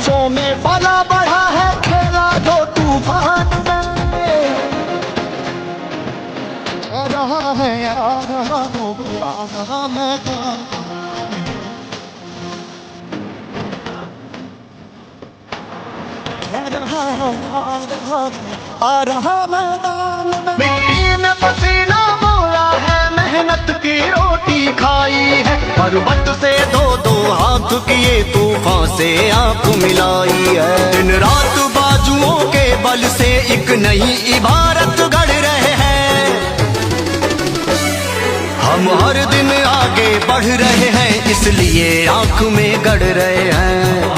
बारिशों में पाला बढ़ा है, खेला जो तूफान में। आ रहा है, आ रहा हूँ, आ रहा मैं, आ रहा मैदान में। मिट्टी में पसीना बोला है, मेहनत की रोटी खाई है, पर्वत से दो दो हाथ किए, तूफान से आंख मिलाई है। दिन रात बाजुओं के बल से एक नई इबारत गढ़ रहे हैं। हम हर दिन आगे बढ़ रहे हैं, इसलिए आंख में गड़ रहे हैं।